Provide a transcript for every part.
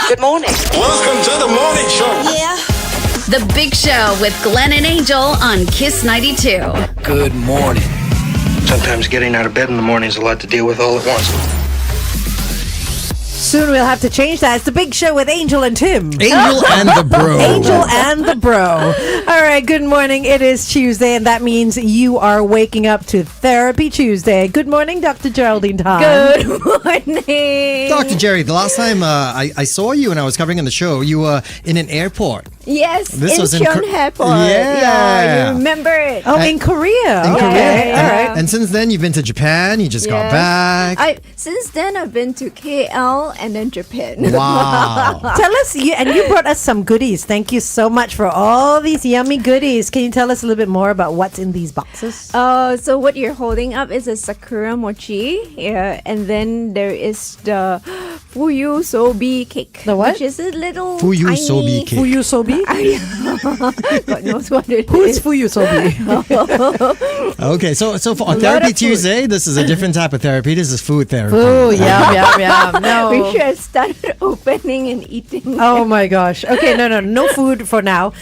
Good morning. Welcome to the morning show. Yeah. The Big Show with Glenn and Angel on Kiss 92. Good morning. Sometimes getting out of bed in the morning is a lot to deal with all at once. Soon we'll have to change that. It's the Big Show with Angel and Tim. Angel and the bro. Angel and the bro. All right, good morning. It is Tuesday, and that means you are waking up to Therapy Tuesday. Good morning, Dr. Geraldine Tan. Good morning. Dr. Jerry, the last time I saw you and I was covering on the show, you were in an airport. Yes, This was in Incheon Airport. Yeah. You remember it. Oh, in Korea. In Okay, Korea. all right. And since then, you've been to Japan. You just got Yes. back. Since then, I've been to KL and then Japan. Wow. Tell us, and you brought us some goodies. Thank you so much for all these yummy goodies. Can you tell us a little bit more about what's in these boxes? So what you're holding up is a sakura mochi, and then there is the fuyu sobi cake. The what? Which is a little Fuyu tiny sobi cake. Fuyu sobi? God knows what it Who's is. Fuyu sobi? Okay, so for on lot Therapy of food. Tuesday, this is a different type of therapy. This is food therapy. Oh, yum. No. We should have started opening and eating. Oh my gosh. Okay, no food for now.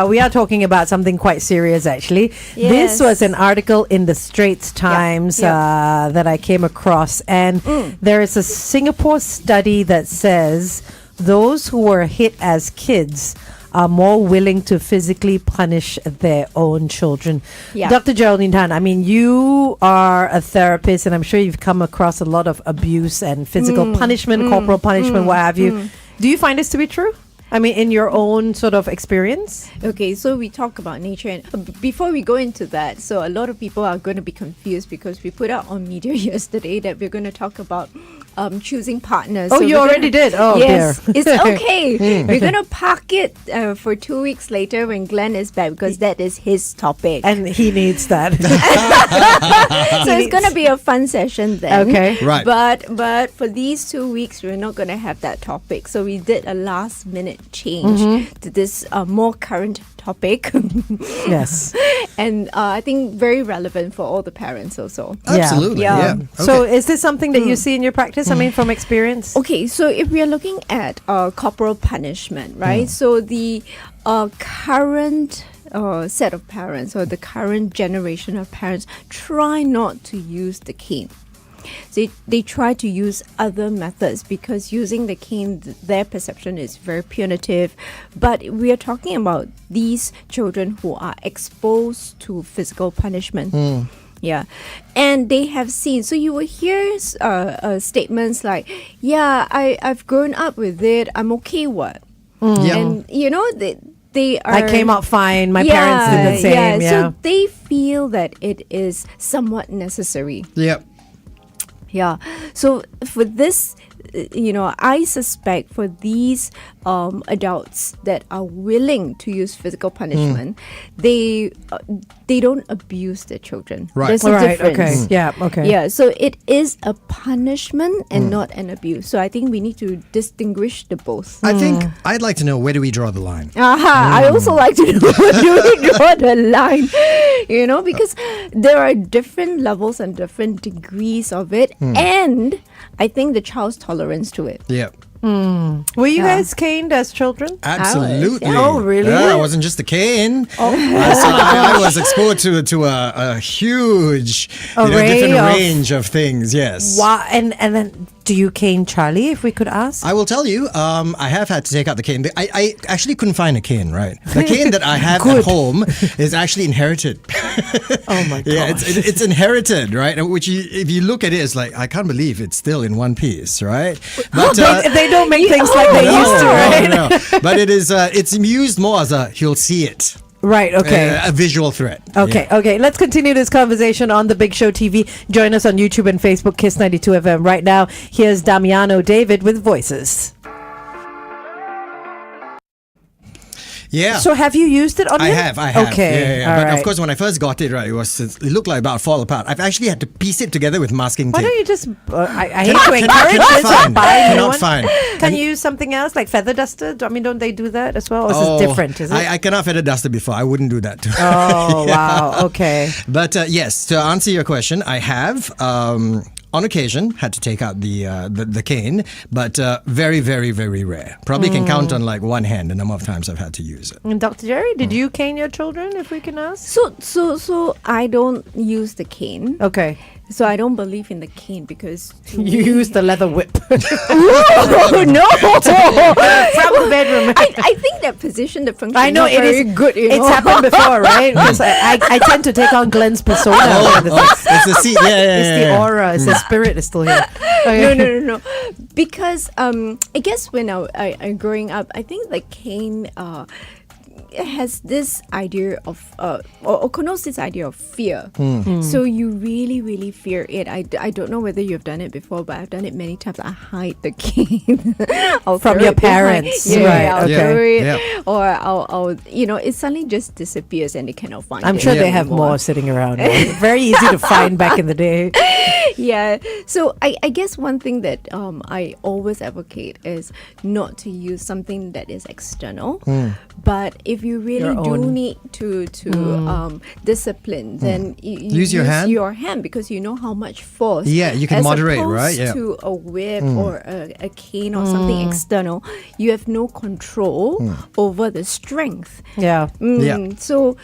We are talking about something quite serious actually. This Yes. was an article in the Straits Times that I came across, and there is a Singapore study that says those who were hit as kids are more willing to physically punish their own children. Yeah. Dr. Geraldine Tan, I mean, you are a therapist, and I'm sure you've come across a lot of abuse and physical punishment, corporal punishment, what have you. Do you find this to be true? I mean, in your own sort of experience? Okay, so we talk about nature, and before we go into that, so a lot of people are going to be confused because we put out on media yesterday that we're going to talk about choosing partners. Oh, So you we're already did? Oh, yes, dear. it's okay. We're going to park it for 2 weeks later when Glenn is back because that is his topic. And he needs that. So it's going to be a fun session then. Okay. Right. But for these 2 weeks, we're not going to have that topic. So we did a last minute change to this more current topic. Yes. And I think very relevant for all the parents also. Absolutely. Yeah. Yeah. So Okay. is this something that you see in your practice? I mean, from experience? Okay, so if we are looking at corporal punishment, right? So the current set of parents or the current generation of parents try not to use the cane. So they try to use other methods because using the cane, their perception is very punitive. But we are talking about these children who are exposed to physical punishment. Yeah, and they have seen. So you will hear statements like, "Yeah, I've grown up with it. I'm okay. What?" Yeah. And you know they are. I came out fine. My parents did the same. Yeah. So they feel that it is somewhat necessary. Yeah. Yeah. So for this, I suspect for these adults that are willing to use physical punishment, they don't abuse their children. Right. There's a Right, difference. okay. Yeah, okay. Yeah. So it is a punishment and not an abuse. So I think we need to distinguish the both. I think I'd like to know, where do we draw the line? I also like to know where do we draw the line, because there are different levels and different degrees of it, and I think the child's tolerance to it. Yeah. Were you guys caned as children? Absolutely. yeah. Oh, really? Yeah, it wasn't just the cane. I was exposed to a huge, different range of things. Yes. Wow. And then, do you cane Charlie, if we could ask? I will tell you, I have had to take out the cane. I actually couldn't find a cane, right? The cane that I have at home is actually inherited. Oh my god. Yeah, it's inherited, right? Which if you look at it, it's like, I can't believe it's still in one piece, right? But they don't make things like they used to, right? No. But it's used more as he'll see it. Right, okay. A visual threat. Okay, Yeah. okay. Let's continue this conversation on The Big Show TV. Join us on YouTube and Facebook, Kiss 92 FM. Right now, here's Damiano David with Voices. Yeah. So have you used it on I him? have. Okay, Yeah. all But right. of course, when I first got it, right, it looked like about to fall apart. I've actually had to piece it together with masking Why tape. don't you just... I hate to encourage cannot this. find. Buy a new Cannot one. find. Can you use something else, like feather duster? I mean, don't they do that as well? Or is Oh, this different, is it? I cannot feather dust it before. I wouldn't do that. Oh, wow. Okay. But yes, to answer your question, I have on occasion, had to take out the cane, but very, very, very rare. Probably can count on like one hand the number of times I've had to use it. And Dr. Jerry, did you cane your children, if we can ask? So I don't use the cane. Okay. So I don't believe in the cane because You use the leather whip. oh no! From the bedroom. I think that position, the function. I know is it very is good. You It's know? happened before, right? Because I tend to take on Glenn's persona. It's the seat. It's the aura. It's the spirit is still here. Okay. No. Because I guess when I growing up, I think the cane has this idea of or connotes this idea of fear. So you really, really fear it. I don't know whether you've done it before, but I've done it many times. I hide the cane I'll From throw your it behind- parents. Yeah, Right, I'll okay. throw it, Yeah. or I'll it suddenly just disappears and they cannot find it. I'm sure they have anymore. more sitting around. Very easy to find back in the day. Yeah. So I guess one thing that I always advocate is not to use something that is external. But if you really Your do own. need to discipline, then you Use your hand? your hand because you know how much force. Yeah, you can as moderate, opposed right? Yeah. To a whip or a cane or something external, you have no control over the strength. Yeah. Yeah. So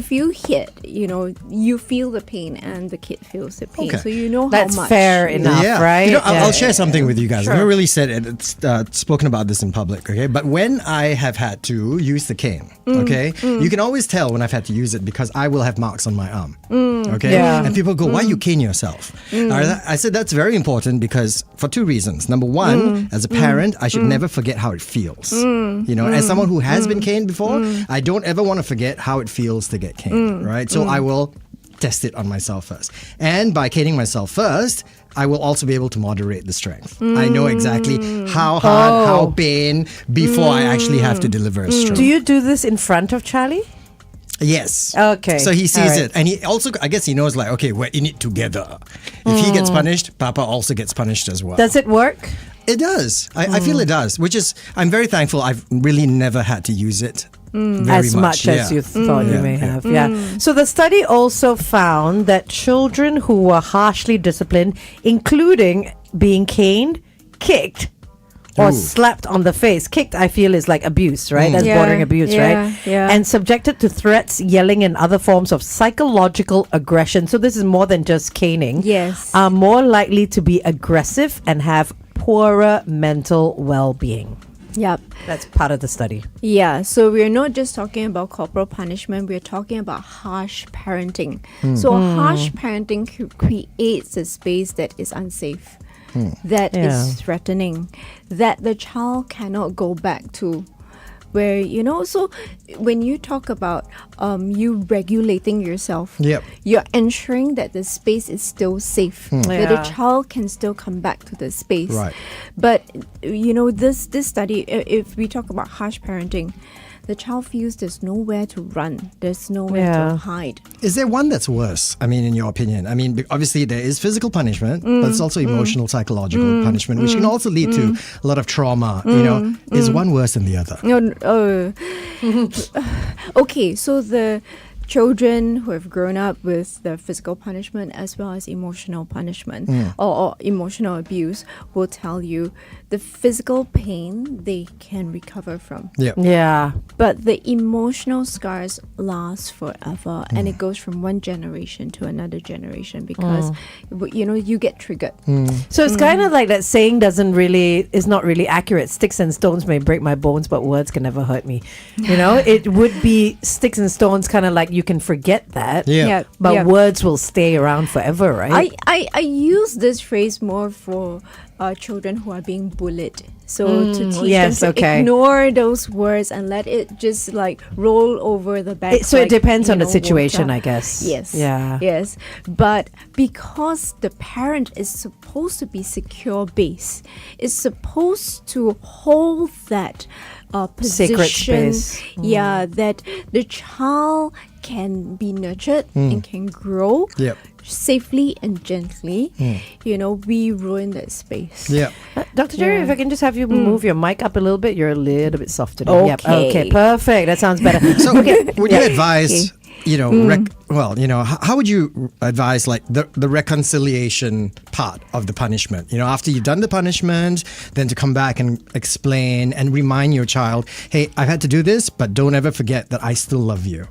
if you hit, you feel the pain and the kid feels the pain. Okay. So you know That's how much. fair enough, right? You know, I'll Yeah. share something with you guys. Sure. I've never really said it, spoken about this in public, okay? But when I have had to use the cane, okay, you can always tell when I've had to use it because I will have marks on my arm, okay? Yeah. And people go, why you cane yourself? I said that's very important because for two reasons. Number one, as a parent, I should never forget how it feels. As someone who has been caned before, I don't ever want to forget how it feels to get caned, right? So I will test it on myself first. And by caning myself first, I will also be able to moderate the strength. I know exactly how hard, how pain before I actually have to deliver a stroke. Do you do this in front of Charlie? Yes. Okay. So he sees All right. it. And he also, I guess he knows like, okay, we're in it together. If he gets punished, Papa also gets punished as well. Does it work? It does. I feel it does, which is, I'm very thankful I've really never had to use it very As much as yeah. you thought you Yeah, may yeah. have. Yeah. So the study also found that children who were harshly disciplined, including being caned, kicked, or Ooh. slapped on the face. Kicked, I feel, is like abuse, right? That's Yeah, bordering abuse, yeah, right? yeah. And subjected to threats, yelling, and other forms of psychological aggression. So this is more than just caning. Yes. Are more likely to be aggressive and have poorer mental well-being. Yep. That's part of the study. Yeah, so we're not just talking about corporal punishment, we're talking about harsh parenting. So harsh parenting creates a space that is unsafe, that is Yeah. threatening, that the child cannot go back to. Where, so when you talk about you regulating yourself, Yep. you're ensuring that the space is still safe, that Yeah. the child can still come back to the space. Right. But this study, if we talk about harsh parenting, the child feels there's nowhere to run, there's nowhere Yeah. to hide. Is there one that's worse? I mean, in your opinion? I mean, obviously there is physical punishment, but it's also emotional, psychological punishment, which can also lead to a lot of trauma. Is one worse than the other? Okay, so the children who have grown up with the physical punishment as well as emotional punishment or emotional abuse will tell you the physical pain they can recover from. Yeah. Yeah. But the emotional scars last forever and it goes from one generation to another generation because, you get triggered. So it's kind of like that saying is not really accurate. Sticks and stones may break my bones, but words can never hurt me. It would be sticks and stones kind of like you can forget that. Yeah. But words will stay around forever, right? I use this phrase more for children who are being bullied. So to teach yes, them to okay. ignore those words and let it just like roll over the back. So it depends on the situation, water. I guess. Yes. Yeah. Yes. But because the parent is supposed to be secure base, is supposed to hold that position. Sacred space. Yeah, that the child can be nurtured and can grow Yep. safely and gently. We ruin that space. Yeah. Dr. Jerry, if I can just have you move your mic up a little bit, you're a little bit soft today. Yep. Okay. Okay, perfect. That sounds better. So would you advise, well, how would you advise like the reconciliation part of the punishment? After you've done the punishment, then to come back and explain and remind your child, hey, I've had to do this, but don't ever forget that I still love you.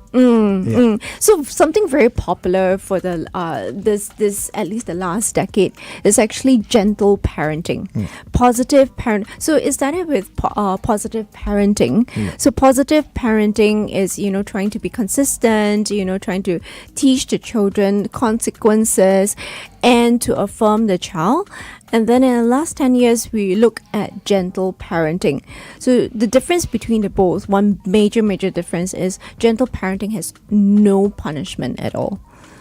So something very popular for the this at least the last decade is actually gentle parenting, positive parent. So it started with positive parenting. So positive parenting is trying to be consistent, trying to teach the children consequences and to affirm the child. And then in the last 10 years, we look at gentle parenting. So the difference between the both, one major difference is gentle parenting has no punishment at all.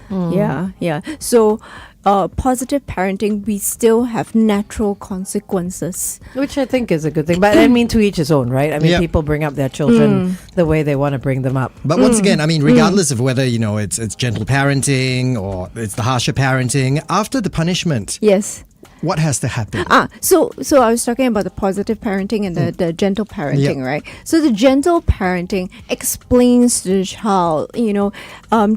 Yeah. So positive parenting, we still have natural consequences. Which I think is a good thing. But I mean, to each his own, right? I mean, people bring up their children the way they want to bring them up. But once again, I mean, regardless of whether, it's gentle parenting or it's the harsher parenting, after the punishment, Yes. what has to happen? So I was talking about the positive parenting and the gentle parenting, right? So the gentle parenting explains to the child,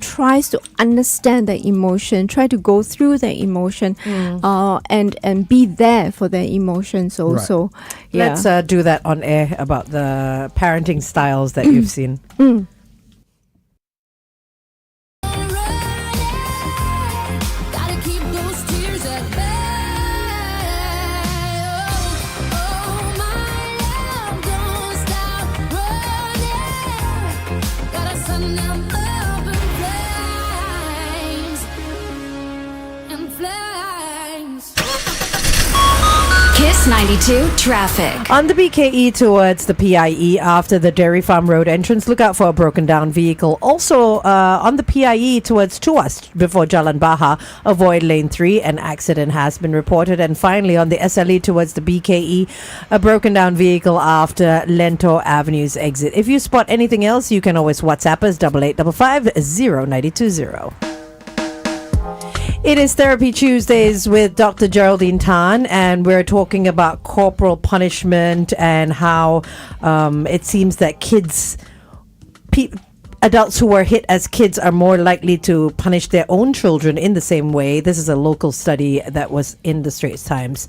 tries to understand their emotion, try to go through their emotion, and be there for their emotions also. Yeah. Let's do that on air about the parenting styles that you've seen. Gotta keep those tears at bay. Oh, my love, don't stop running. Gotta send them up in flames. Kiss 92 traffic. On the BKE towards the PIE after the Dairy Farm Road entrance, look out for a broken down vehicle. Also on the PIE towards Tuas before Jalan Baha, avoid lane 3. An accident has been reported. And finally on the SLE towards the BKE, a broken down vehicle after Lento Avenue's exit. If you spot anything else, you can always WhatsApp us 8855 0920. It is Therapy Tuesdays with Dr. Geraldine Tan, and we're talking about corporal punishment and how it seems that adults who were hit as kids are more likely to punish their own children in the same way. This is a local study that was in the Straits Times.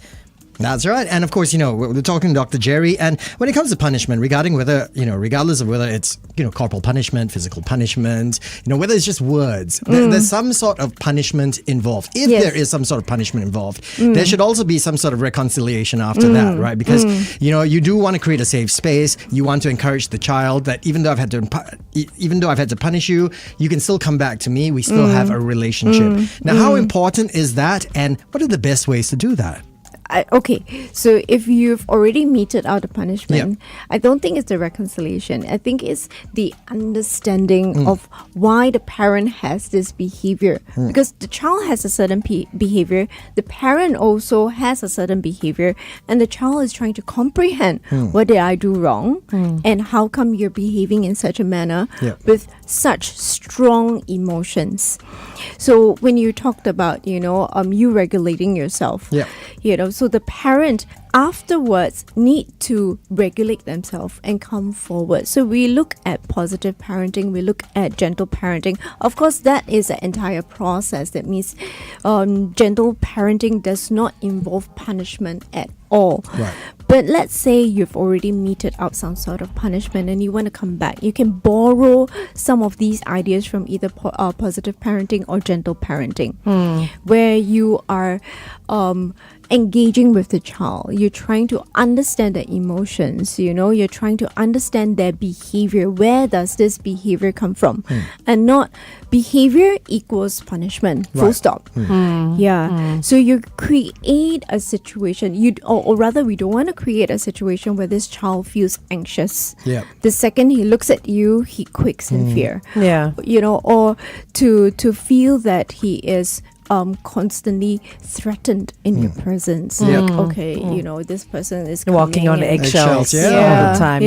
That's right. And of course, we're talking to Dr. Jerry. And when it comes to punishment, regardless of whether it's, corporal punishment, physical punishment, whether it's just words, there's some sort of punishment involved. If there is some sort of punishment involved, there should also be some sort of reconciliation after that, right? Because, you do want to create a safe space. You want to encourage the child that even though I've had to punish you, you can still come back to me. We still have a relationship. Now, how important is that? And what are the best ways to do that? Okay, so if you've already meted out the punishment, I don't think it's the reconciliation. I think it's the understanding of why the parent has this behavior. Because the child has a certain behavior, the parent also has a certain behavior, and the child is trying to comprehend what did I do wrong, and how come you're behaving in such a manner with such strong emotions. So when you talked about, you regulating yourself, so the parent afterwards need to regulate themselves and come forward. So we look at positive parenting, we look at gentle parenting. Of course, that is an entire process. That means gentle parenting does not involve punishment at all. Right. But let's say you've already meted out some sort of punishment and you want to come back. You can borrow some of these ideas from either positive parenting or gentle parenting, where you are engaging with the child. You're trying to understand their emotions, you're trying to understand their behavior. Where does this behavior come from? And not behavior equals punishment, full stop. So you create a situation, or rather we don't want to create a situation where this child feels anxious. The second he looks at you, he quakes in fear. Or to feel that he is constantly threatened in your presence. This person is walking on eggshells all the time.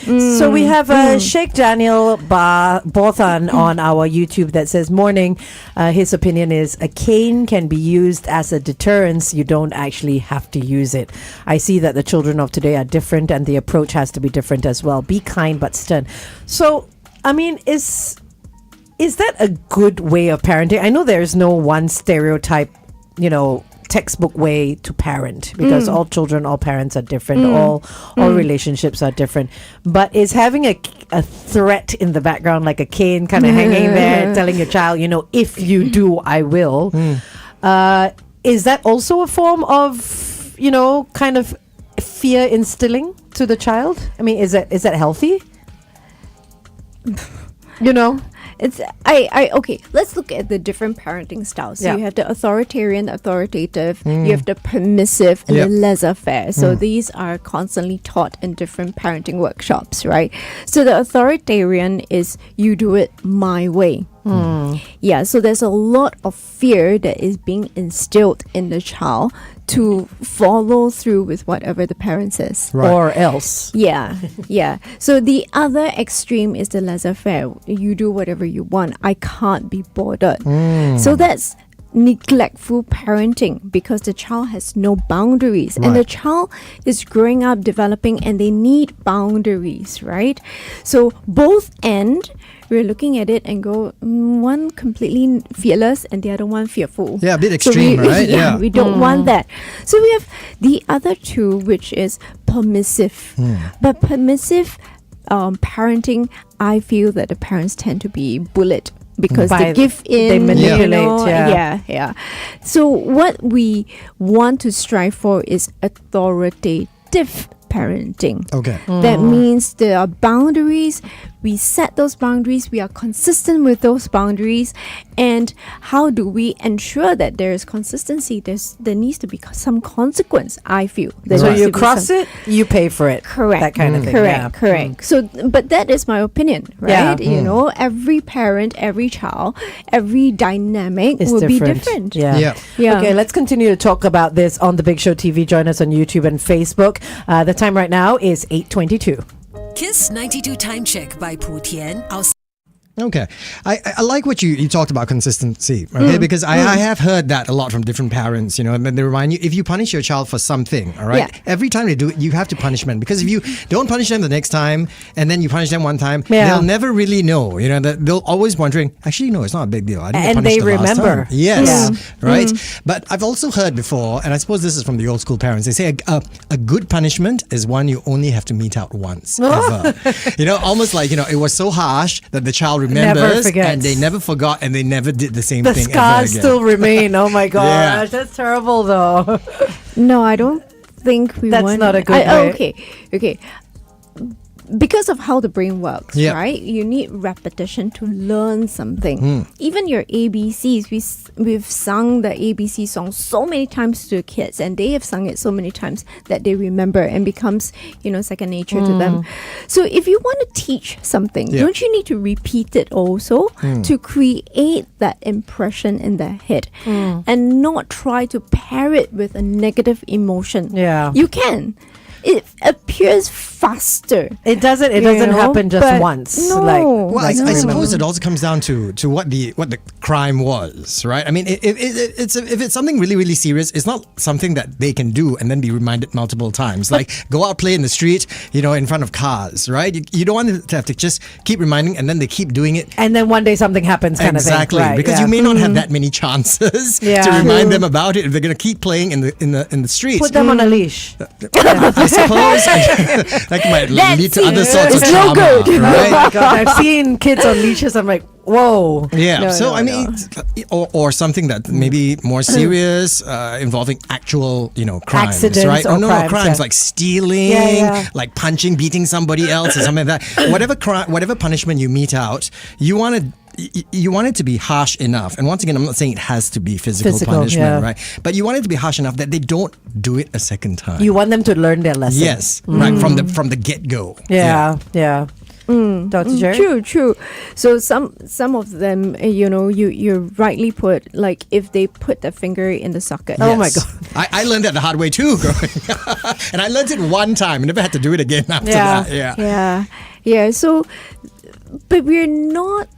So Mm. we have Sheikh Daniel Bothan on our YouTube that says, morning. His opinion is a cane can be used as a deterrence. You don't actually have to use it. I see that the children of today are different and the approach has to be different as well. Be kind but stern. So, I mean, Is that a good way of parenting? I know there's no one stereotype, textbook way to parent because all children, all parents are different, all relationships are different. But is having a threat in the background, like a cane kind of hanging there, telling your child, if you do, I will. Is that also a form of, kind of fear instilling to the child? I mean, is that healthy? It's okay. Let's look at the different parenting styles. So you have the authoritarian, authoritative. You have the permissive and the laissez-faire. So these are constantly taught in different parenting workshops, right? So the authoritarian is you do it my way. Yeah. So there's a lot of fear that is being instilled in the child to follow through with whatever the parent says. Right. Or else. Yeah. So the other extreme is the laissez-faire. You do whatever you want. I can't be bothered. So that's neglectful parenting because the child has no boundaries and the child is growing up, developing, and they need boundaries, right? So both end, we're looking at it and go, one completely fearless and the other one fearful. Yeah, a bit extreme, right? Yeah, we don't want that. So we have the other two, which is permissive. But permissive parenting, I feel that the parents tend to be bullied because they give in, they manipulate. Yeah. So what we want to strive for is authoritative parenting. Okay. That means there are boundaries. We set those boundaries. We are consistent with those boundaries. And how do we ensure that there is consistency? There needs to be some consequence, I feel. So you cross it, you pay for it. Correct. That kind of thing. Correct. So, but that is my opinion, right? Every parent, every child, every dynamic It's will different. be different. Yeah. Okay, let's continue to talk about this on The Big Show TV. Join us on YouTube and Facebook. The time right now is 8:22. Kiss 92 Time Check by Pu Tian. Okay. I like what you talked about consistency, okay? Because I have heard that a lot from different parents, and then they remind you, if you punish your child for something, all right, every time they do it, you have to punish them. Because if you don't punish them the next time and then you punish them one time, they'll never really know, that they'll always wondering, actually, no, it's not a big deal. I didn't get punished the last time. Yes, right? But I've also heard before, and I suppose this is from the old school parents, they say a good punishment is one you only have to mete out once, ever. Almost like, it was so harsh that the child remembers and they never forgot and they never did the same thing. The scars still remain. Oh my gosh, that's terrible though. No, I don't think we That's want not a good way. Okay. Because of how the brain works, Yep. right? You need repetition to learn something. Even your ABCs, we've sung the ABC song so many times to kids, and they have sung it so many times that they remember and becomes, second nature to them. So if you want to teach something, don't you need to repeat it also to create that impression in their head and not try to pair it with a negative emotion? Yeah. You can. It appears faster. It doesn't happen just once. No. Well, I suppose it also comes down to what the crime was, right? I mean, if it's something really, really serious, it's not something that they can do and then be reminded multiple times. Like go out, play in the street, in front of cars, right? You don't want to have to just keep reminding and then they keep doing it. And then one day something happens kind of thing. Exactly, Right, because you may not have that many chances to remind them about it if they're going to keep playing in the streets. Put them on a leash. I suppose that might lead to other sorts of it's no trauma, good. right? Oh my God, I've seen kids on leashes. I'm like, whoa. Yeah. Or something that maybe more serious, involving actual, crimes, Accidents right? or No crimes yeah. like stealing, like punching, beating somebody else, or something like that. Whatever punishment you mete out, you want it to be harsh enough. And once again, I'm not saying it has to be physical punishment, right? But you want it to be harsh enough that they don't do it a second time. You want them to learn their lesson. Yes, right from the get go. Yeah. Dr. Jerry? True. So some of them, you rightly put, like if they put their finger in the socket. Oh my God. I learned that the hard way too growing up. And I learned it one time and never had to do it again after that. Yeah. Yeah. So, but we're not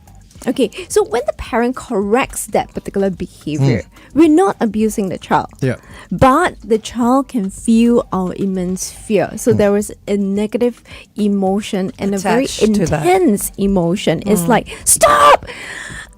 Okay, so when the parent corrects that particular behavior, we're not abusing the child. Yeah. But the child can feel our immense fear. So there is a negative emotion and a very Attached to that. intense emotion. It's like, stop!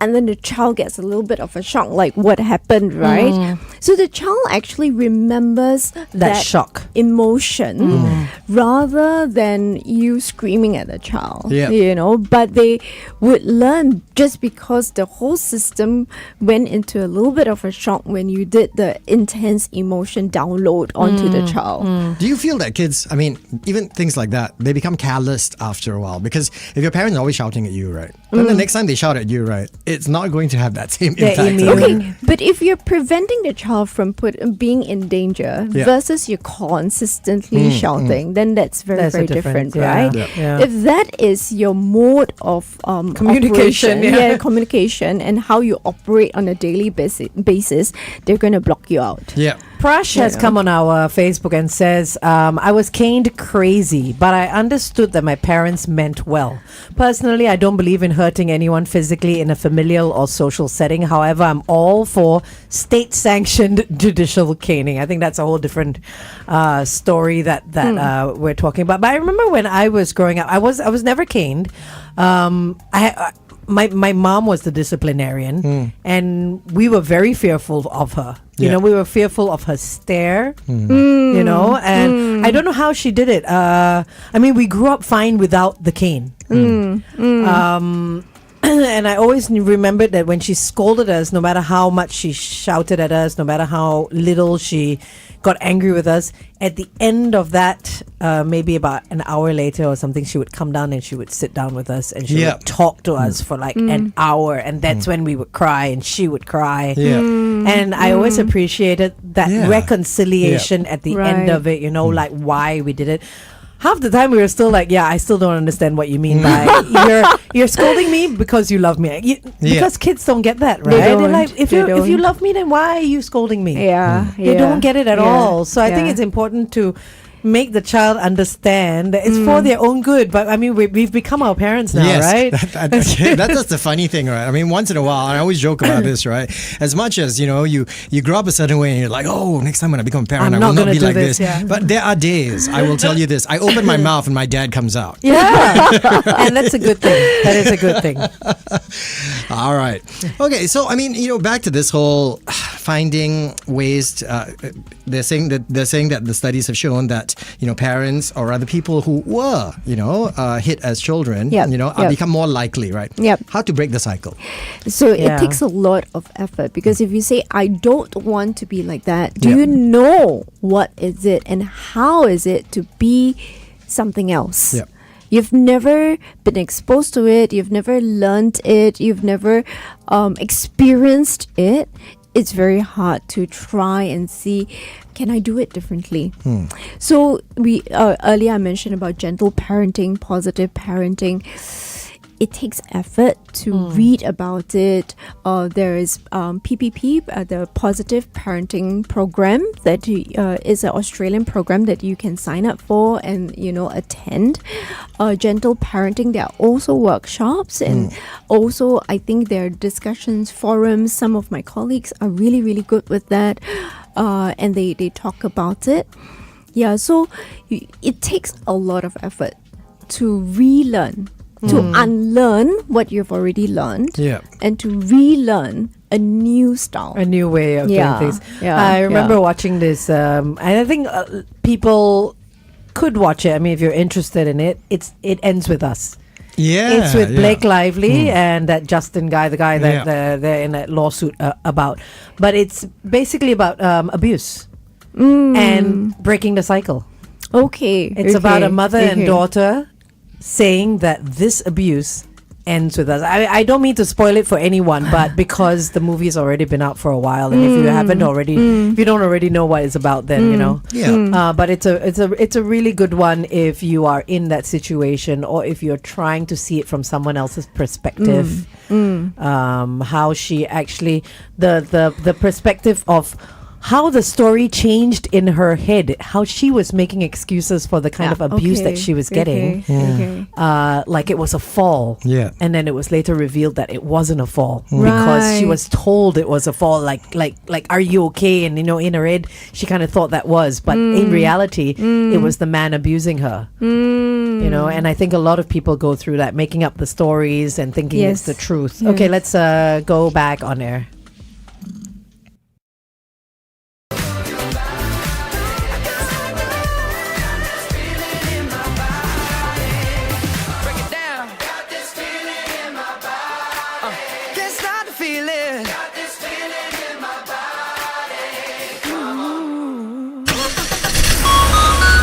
And then the child gets a little bit of a shock, like what happened, right? So the child actually remembers that shock. emotion rather than you screaming at the child. Yeah. You know, but they would learn just because the whole system went into a little bit of a shock when you did the intense emotion download onto the child. Do you feel that kids, I mean, even things like that, they become calloused after a while? Because if your parents are always shouting at you, right? Then the next time they shout at you, right, it's not going to have that same They're impact. immune. right? Okay, but if you're preventing the child from being in danger Yeah. versus you're consistently shouting, then that's very, That's a very difference, different, yeah. right? Yeah. Yeah. If that is your mode of Communication, operation, yeah. communication, and how you operate on a daily basis, they're going to block you out. Yeah. Prash has come on our Facebook and says, I was caned crazy, but I understood that my parents meant well. Personally, I don't believe in hurting anyone physically in a familial or social setting. However, I'm all for state-sanctioned judicial caning. I think that's a whole different story that we're talking about. But I remember when I was growing up, I was never caned. My mom was the disciplinarian, and we were very fearful of her. You Yeah. know, we were fearful of her stare, you know, and I don't know how she did it. I mean, we grew up fine without the cane. And I always remembered that when she scolded us, no matter how much she shouted at us, no matter how little she got angry with us, at the end of that, maybe about an hour later or something, she would come down and she would sit down with us and she Yeah. would talk to us for like an hour, and that's when we would cry and she would cry. Yeah. And I always appreciated that Yeah. reconciliation at the end Right. of it, you know, like why we did it. Half the time we were still like, yeah, I still don't understand what you mean by you're scolding me because you love me. Because kids don't get that, right? They're don't. like, if They you don't. love me, then why are you scolding me? Yeah, They don't get it at yeah, all. So I think yeah. it's important to make the child understand that it's for their own good. But I mean, we've become our parents now, Yes, right? that's the funny thing, right? I mean, once in a while, and I always joke about this, right? As much as, you know, you grow up a certain way and you're like, oh, next time when I become a parent, I'm I not will not gonna be do like this, this. yeah. But there are days, I will tell you this, I open my mouth and my dad comes out. Yeah. And that's a good thing. That is a good thing. All right. Okay, so I mean, you know, back to this whole finding ways. They're saying that the studies have shown that, you know, parents or rather people who were, you know, hit as children, Yep, you know, yep. become more likely, right? Yep. How to break the cycle? So Yeah. it takes a lot of effort, because if you say, I don't want to be like that, do Yeah. you know what is it and how is it to be something else? Yeah. You've never been exposed to it, you've never learned it, you've never experienced it. It's very hard to try and see, can I do it differently? So we earlier I mentioned about gentle parenting, positive parenting. It takes effort to read about it. There is PPP, the Positive Parenting Program, that is an Australian program that you can sign up for and, you know, attend. Gentle parenting, there are also workshops, and also I think there are discussions, forums. Some of my colleagues are really, really good with that, and they talk about it. Yeah, so it takes a lot of effort to relearn, to unlearn what you've already learned, Yeah. and to relearn a new style. A new way of Yeah, doing things. yeah, I remember yeah. watching this, and I think people could watch it. I mean, if you're interested in it, it ends with us. Yeah. It's with yeah. Blake Lively and that Justin guy, the guy that Yeah. they're in that lawsuit about. But it's basically about abuse and breaking the cycle. Okay. It's about a mother and okay. daughter saying that this abuse ends with us. I don't mean to spoil it for anyone, but because the movie's already been out for a while, and if you haven't already, if you don't already know what it's about, then you know. Yeah. But it's a really good one if you are in that situation, or if you're trying to see it from someone else's perspective. How she actually the perspective of how the story changed in her head, how she was making excuses for the kind of abuse that she was getting. Like it was a fall. Yeah. And then it was later revealed that it wasn't a fall because she Right. was told it was a fall. Like, are you okay? And, in her head, she kind of thought that was. But in reality, it was the man abusing her. And I think a lot of people go through that, making up the stories and thinking it's the truth. Okay, let's go back on air.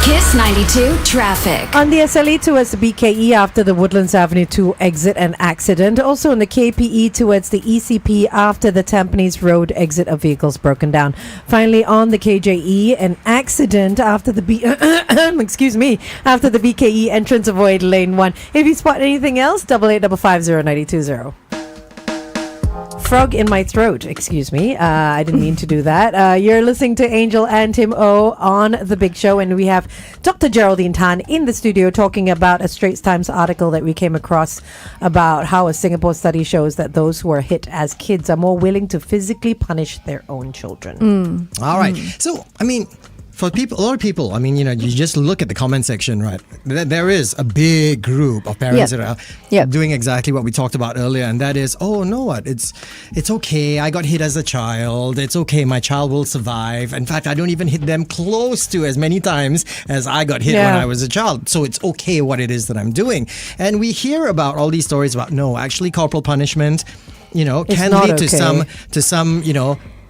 Kiss 92 traffic. On the SLE towards the BKE after the Woodlands Avenue 2 exit, an accident. Also on the KPE towards the ECP after the Tampines Road exit, of vehicles broken down. Finally on the KJE, an accident after the after the BKE entrance, avoid lane 1. If you spot anything else, 88550920. Frog in my throat, excuse me. I didn't mean to do that. You're listening to Angel and Tim O on The Big Show, and we have Dr. Geraldine Tan in the studio talking about a Straits Times article that we came across about how a Singapore study shows that those who are hit as kids are more willing to physically punish their own children. All right. So, for people, a lot of people, you just look at the comment section, right? There is a big group of parents that are doing exactly what we talked about earlier, and that is, oh, no, what? It's okay. I got hit as a child. It's okay. My child will survive. In fact, I don't even hit them close to as many times as I got hit when I was a child. So it's okay what it is that I'm doing. And we hear about all these stories about, no, actually corporal punishment, can lead to some,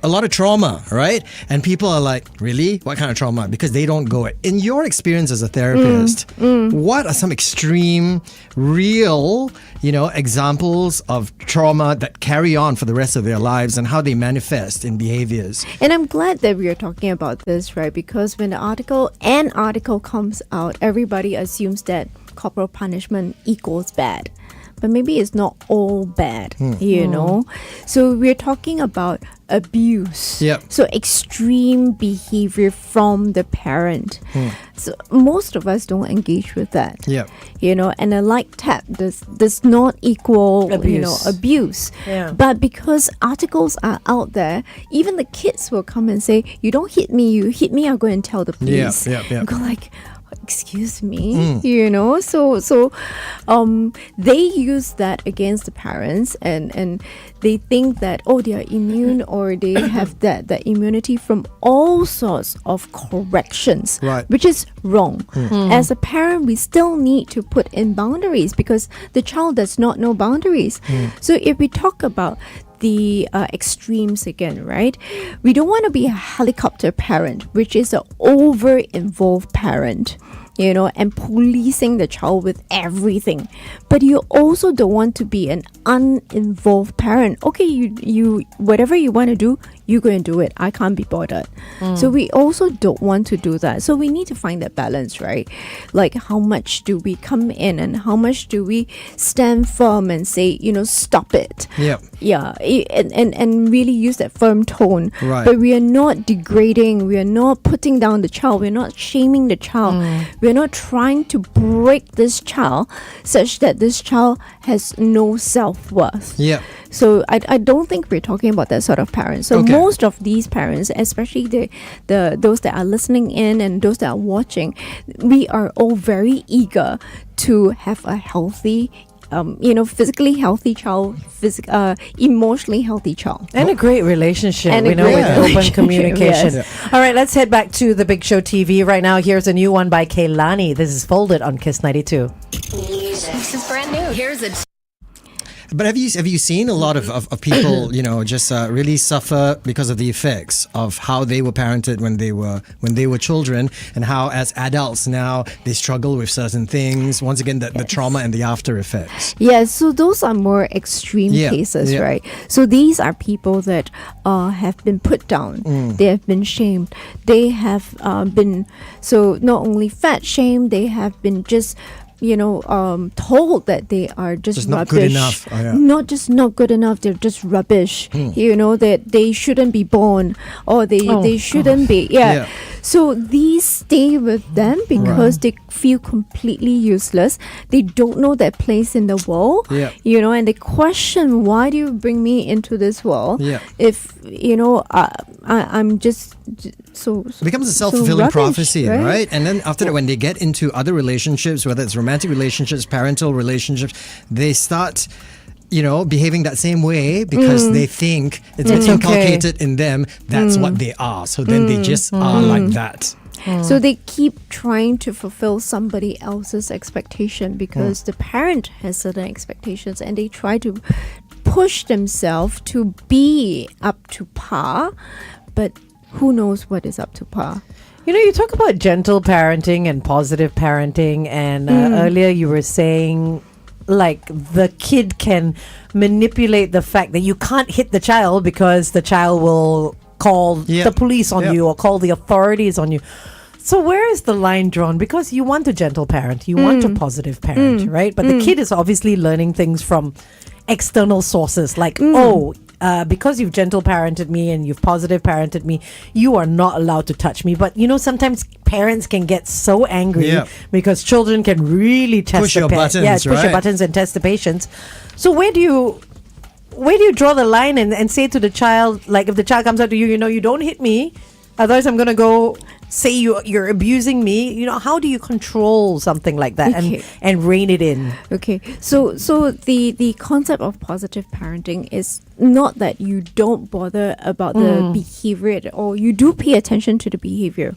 a lot of trauma, right? And people are like, really? What kind of trauma? Because they don't go it. In your experience as a therapist, what are some extreme, real, examples of trauma that carry on for the rest of their lives and how they manifest in behaviors? And I'm glad that we are talking about this, right? Because when an article comes out, everybody assumes that corporal punishment equals bad. But maybe it's not all bad, So we're talking about abuse. Yep. So extreme behavior from the parent. So most of us don't engage with that. Yep. And a light tap does not equal abuse. Yeah. But because articles are out there, even the kids will come and say, you don't hit me, you hit me, I'll go and tell the police. Yeah. You go like, excuse me, so they use that against the parents, and they think that they are immune, or they have that immunity from all sorts of corrections, right, which is wrong. As a parent, we still need to put in boundaries because the child does not know boundaries. So if we talk about the extremes again, right? We don't want to be a helicopter parent, which is an over-involved parent, and policing the child with everything. But you also don't want to be an uninvolved parent. Okay, you whatever you want to do, you go and do it. I can't be bothered. So we also don't want to do that. So we need to find that balance, right? Like how much do we come in and how much do we stand firm and say, stop it. Yep. Yeah, and really use that firm tone. Right. But we are not degrading. We are not putting down the child. We're not shaming the child. We're not trying to break this child such that this child has no self-worth. Yeah. So I don't think we're talking about that sort of parents. So most of these parents, especially the those that are listening in and those that are watching, we are all very eager to have a healthy, physically healthy child, emotionally healthy child. And a great relationship, And a with great open relationship, communication. yes. All right, let's head back to The Big Show TV. Right now, here's a new one by Kaylani. This is Folded on Kiss 92. This is brand new. Here's a But have you seen a lot of people, just really suffer because of the effects of how they were parented when they were children, and how as adults now they struggle with certain things. Once again, the trauma and the after effects. Yes, so those are more extreme cases, right? So these are people that have been put down. They have been shamed. They have been, so not only fat shamed, they have been just told that they are just not rubbish. good enough. Oh, yeah. Not just not good enough, they're just rubbish. That they shouldn't be born, or they shouldn't be. Yeah. So these stay with them because they feel completely useless. They don't know their place in the world. Yeah. And they question, why do you bring me into this world? Yeah. If I'm just so It becomes a self-fulfilling rubbish, prophecy, right? And then after that, when they get into other relationships, whether it's romantic relationships, parental relationships, they start, behaving that same way because they think it's been inculcated in them. That's what they are. So then they just are like that. So they keep trying to fulfill somebody else's expectation because the parent has certain expectations, and they try to push themselves to be up to par, but who knows what is up to par? You talk about gentle parenting and positive parenting, and earlier you were saying like the kid can manipulate the fact that you can't hit the child because the child will call the police on you or call the authorities on you. So where is the line drawn? Because you want a gentle parent, you want a positive parent, right? But the kid is obviously learning things from external sources like, because you've gentle parented me and you've positive parented me, you are not allowed to touch me. But sometimes parents can get so angry because children can really test Push your buttons, push your buttons and test the patience. So where do you draw the line and say to the child, like if the child comes up to you, you don't hit me, otherwise I'm gonna go say you're abusing me. How do you control something like that and rein it in? Okay, so the concept of positive parenting is not that you don't bother about the behavior at all. You do pay attention to the behavior.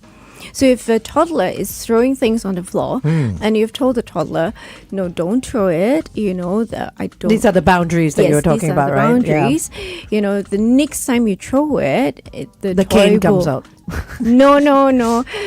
So if a toddler is throwing things on the floor and you've told the toddler, no, don't throw it, I don't. These are the boundaries that you're talking about, right? Boundaries. The next time you throw it, the toy cane comes out. No.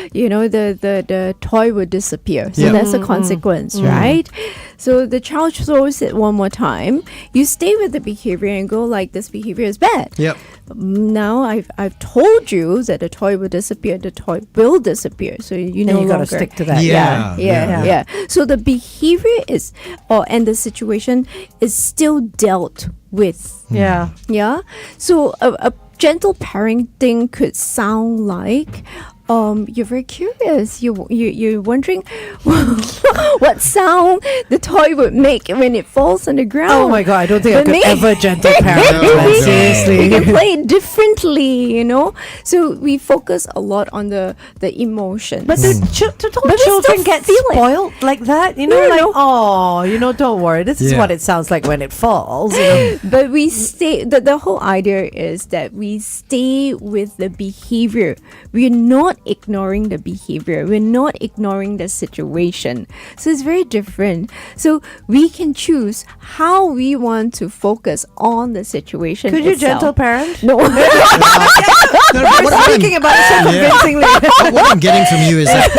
The toy would disappear. So that's a consequence, right? So the child throws it one more time. You stay with the behavior and go like, this behavior is bad. Yep. Now I've told you that the toy will disappear. The toy will disappear. So you no you got to longer stick to that. Yeah. So the behavior is, and the situation is still dealt with. Yeah. Yeah. So a gentle parenting could sound like you're very curious. You're wondering what sound the toy would make when it falls on the ground. Oh my God, I don't think I could ever gentle parent. Maybe Seriously. you can play it differently, So we focus a lot on the emotions. But the children get spoiled like that, don't worry. This is what it sounds like when it falls. But we stay. The whole idea is that we stay with the behavior. We're not ignoring the behavior. We're not ignoring the situation. So it's very different. So we can choose how we want to focus on the situation. Could you gentle parent? No. What Thinking about it so convincingly. What I'm getting from you is that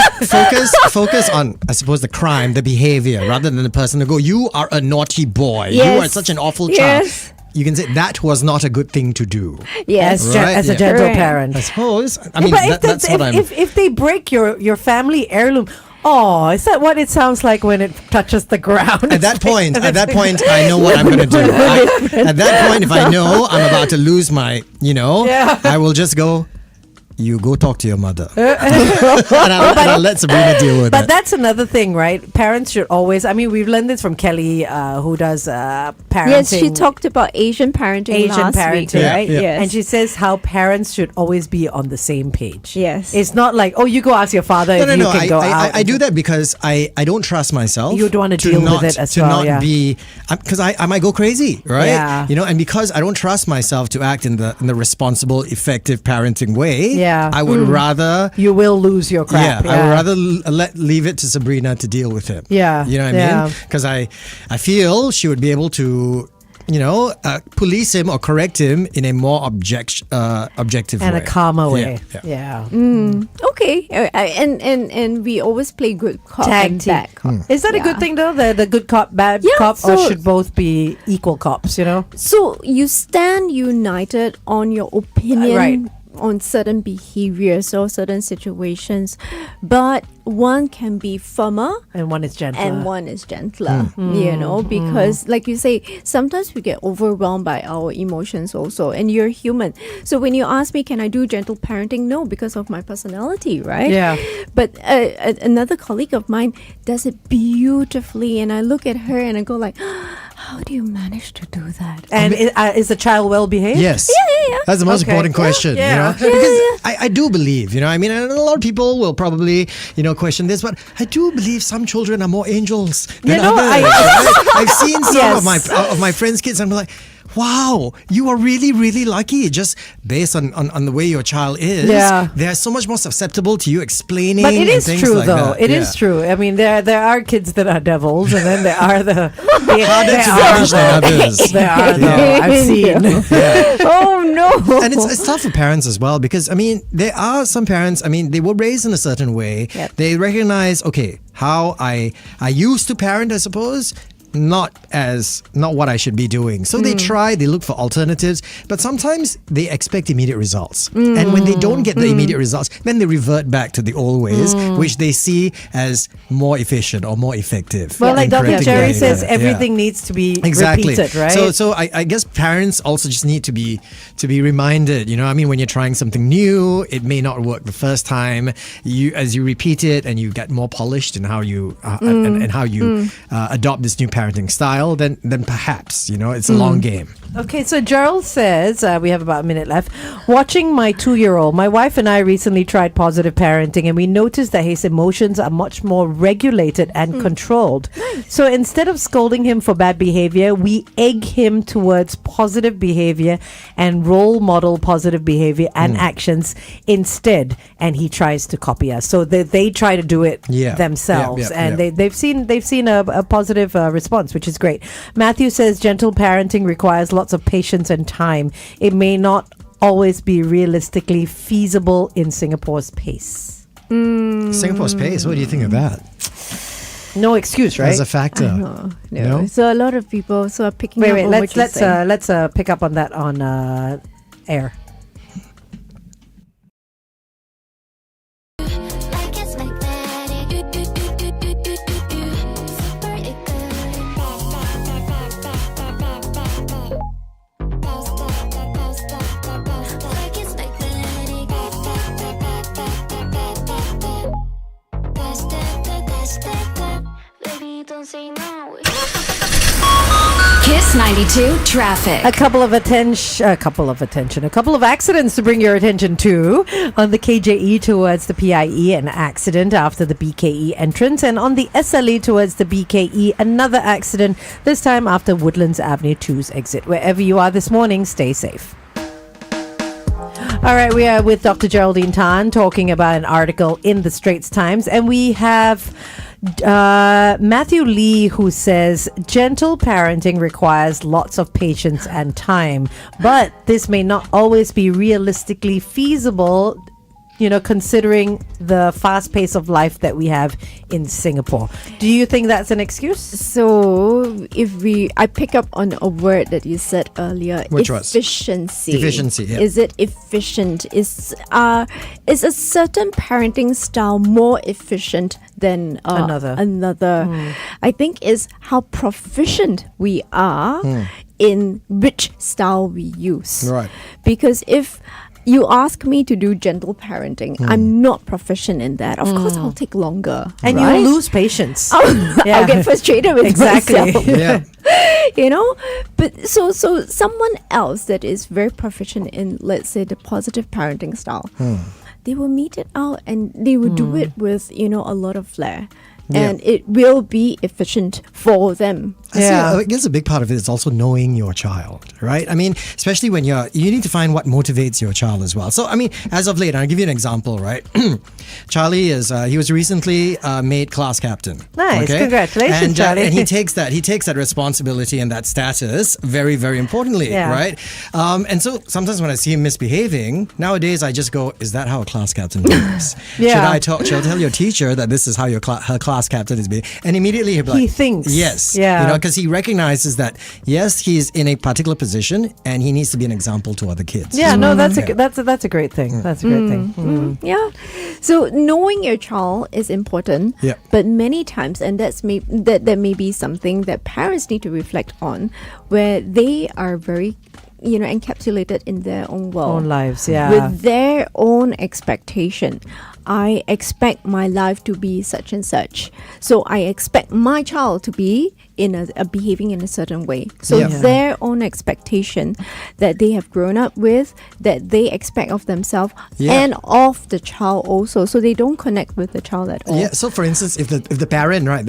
focus on, I suppose, the crime, the behavior, rather than the person to go, you are a naughty boy. Yes. You are such an awful child. You can say that was not a good thing to do. Yes, Right? As a gentle Correct. parent. I suppose. I mean, But that's what I'm. if they break your family heirloom, is that what it sounds like when it touches the ground? At that point, I know what I'm going to do. At that point, if I know I'm about to lose my, I will just go, you go talk to your mother. and I'll let Sabrina deal with it. But that's another thing, right? Parents should always, we've learned this from Kelly, who does parenting. Yes, she talked about Asian parenting last week, right? Yeah. Yes. And she says how parents should always be on the same page. Yes. It's not like, you go ask your father if you can go out. I do that because I don't trust myself. You don't want to deal with it as well. To not be, because I might go crazy, right? Yeah. And because I don't trust myself to act in the responsible, effective parenting way. Yeah. I would rather. You will lose your crap. I would rather leave it to Sabrina to deal with him. Yeah. You know what I mean? Because I feel she would be able to, police him or correct him in a more objective way. And a calmer way. Yeah. Okay, and we always play good cop Tag and team. bad cop. Is that a good thing though? The good cop, bad cop, or should both be equal cops? So you stand united on your opinion. Right. on certain behaviors or certain situations, but one can be firmer And one is gentler. and one is gentler, you know, because like you say, sometimes we get overwhelmed by our emotions also, and you're human. So when you ask me, can I do gentle parenting? No, because of my personality, right? Yeah. But another colleague of mine does it beautifully, and I look at her and I go like, how do you manage to do that? And is the child well behaved? Yes. Yeah. That's the most Okay. important question, Yeah. you know? Because I do believe, you know, I mean, and a lot of people will probably, you know, question this, but I do believe some children are more angels than You know, others. right? I've seen some Yes. of my friends' kids, and I'm like, wow, you are really, really lucky just based on the way your child is. Yeah. They're so much more susceptible to you explaining. But it and is things true, like though. that. It is true. I mean, there are kids that are devils, and then there are the Harder to manage than others. There are, though. I've seen. Oh no. And it's tough for parents as well, because I mean there are some parents, I mean, they were raised in a certain way. Yep. They recognize, okay, how I used to parent, I suppose, not what I should be doing. So they try, they look for alternatives, but sometimes they expect immediate results. And when they don't get the immediate results, then they revert back to the old ways, which they see as more efficient or more effective. Well, like in Dr. correcting Jerry behavior. says, Yeah. everything needs to be Exactly. repeated, right? So I guess parents also just need to be reminded. You know, I mean, when you're trying something new, it may not work the first time. As you repeat it and you get more polished in how you and how you adopt this new parenting style, then perhaps, you know, it's a long game. Okay, so Gerald says, we have about a minute left. Watching my 2-year-old, my wife and I recently tried positive parenting, and we noticed that his emotions are much more regulated and controlled. So instead of scolding him for bad behavior, we egg him towards positive behavior and role model positive behavior and actions instead, and he tries to copy us. So they try to do it themselves, and they've seen a positive response, which is great. Matthew says gentle parenting requires lots of patience and time. It may not always be realistically feasible in Singapore's pace. Singapore's pace, what do you think of that? No excuse, right? As a factor. No. So a lot of people are picking up Wait, on what you're saying. let's pick up on that on air. Like it's magnetic. Super like it's magnetic. Baby, don't say no. Kiss 92 traffic. A couple of accidents to bring your attention to. On the KJE towards the PIE, an accident after the BKE entrance, and on the SLE towards the BKE, another accident, this time after Woodlands Avenue 2's exit. Wherever you are this morning, stay safe. All right, we are with Dr. Geraldine Tan talking about an article in the Straits Times, and we have Matthew Lee, who says gentle parenting requires lots of patience and time, but this may not always be realistically feasible, you know, considering the fast pace of life that we have in Singapore. Do you think that's an excuse? So I pick up on a word that you said earlier. Which was? Efficiency. Efficiency, yeah. Is it efficient? Is a certain parenting style more efficient than Another. I think is how proficient we are in which style we use. Right. Because if you ask me to do gentle parenting, I'm not proficient in that. Of course, I'll take longer. And right? you lose patience. I'll get frustrated with Exactly. myself. Yeah. You know, but so someone else that is very proficient in, let's say, the positive parenting style, they will meet it out and they will do it with, you know, a lot of flair. And it will be efficient for them. I guess a big part of it is also knowing your child, right? I mean, especially when you need to find what motivates your child as well. So, I mean, as of late, I'll give you an example, right? Charlie he was recently made class captain. Nice, congratulations, Charlie. And he takes that responsibility and that status very, very importantly, right? And so sometimes when I see him misbehaving, nowadays I just go, is that how a class captain does? Should I tell your teacher that this is how her class captain is being? And immediately he'll be like, He thinks. yes, Yeah. you know, because he recognizes that, yes, he's in a particular position and he needs to be an example to other kids. Yeah, no, that's a great thing. That's a great thing. Yeah. So knowing your child is important. Yeah. But many times, and that may be something that parents need to reflect on, where they are very, encapsulated in their own world, Own lives, yeah. with their own expectation. I expect my life to be such and such, so I expect my child to be behaving in a certain way. So Yeah. their own expectation that they have grown up with, that they expect of themselves and of the child also, so they don't connect with the child at all. Yeah. So, for instance, if the parent, right,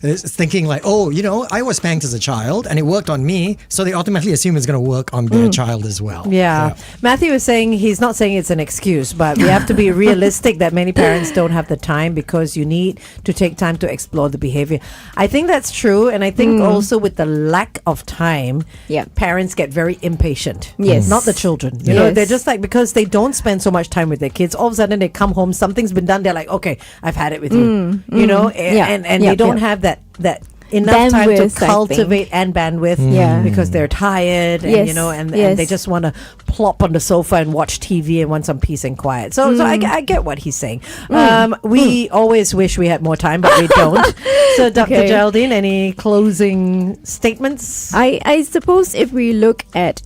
is thinking like, oh, I was spanked as a child and it worked on me, so they automatically assume it's going to work on their child as well. Yeah. Matthew was saying, he's not saying it's an excuse, but we have to be realistic that many parents don't have the time, because you need to take time to explore the behavior. I think that's true. And I think also with the lack of time, parents get very impatient. Yes. Not the children. Yes. They're just like, because they don't spend so much time with their kids, all of a sudden they come home, something's been done, they're like, okay, I've had it with you. And they don't have that enough time to Bandwidth, I cultivate and bandwidth, because they're tired, and and they just want to plop on the sofa and watch TV and want some peace and quiet. So I get what he's saying. We always wish we had more time, but we don't. So Dr. Geraldine, any closing statements? I suppose if we look at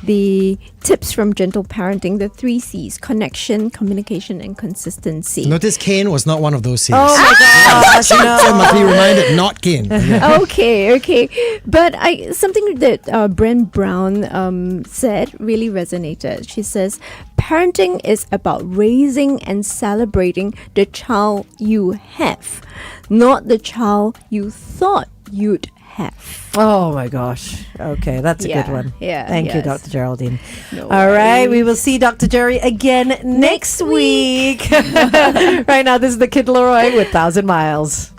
the tips from gentle parenting, the 3 C's: connection, communication, and consistency. Notice Cain was not one of those C's. Oh my gosh, So must be reminded, not Cain. Yeah. Okay. But something that Brent Brown said really resonated. She says, parenting is about raising and celebrating the child you have, not the child you thought you'd have. Oh my gosh. Okay, that's a good one. Yeah. Thank you, Dr. Geraldine. No All right, worries. we will see Dr. Jerry again next week. Right now, this is the Kid Leroy with 1,000 Miles.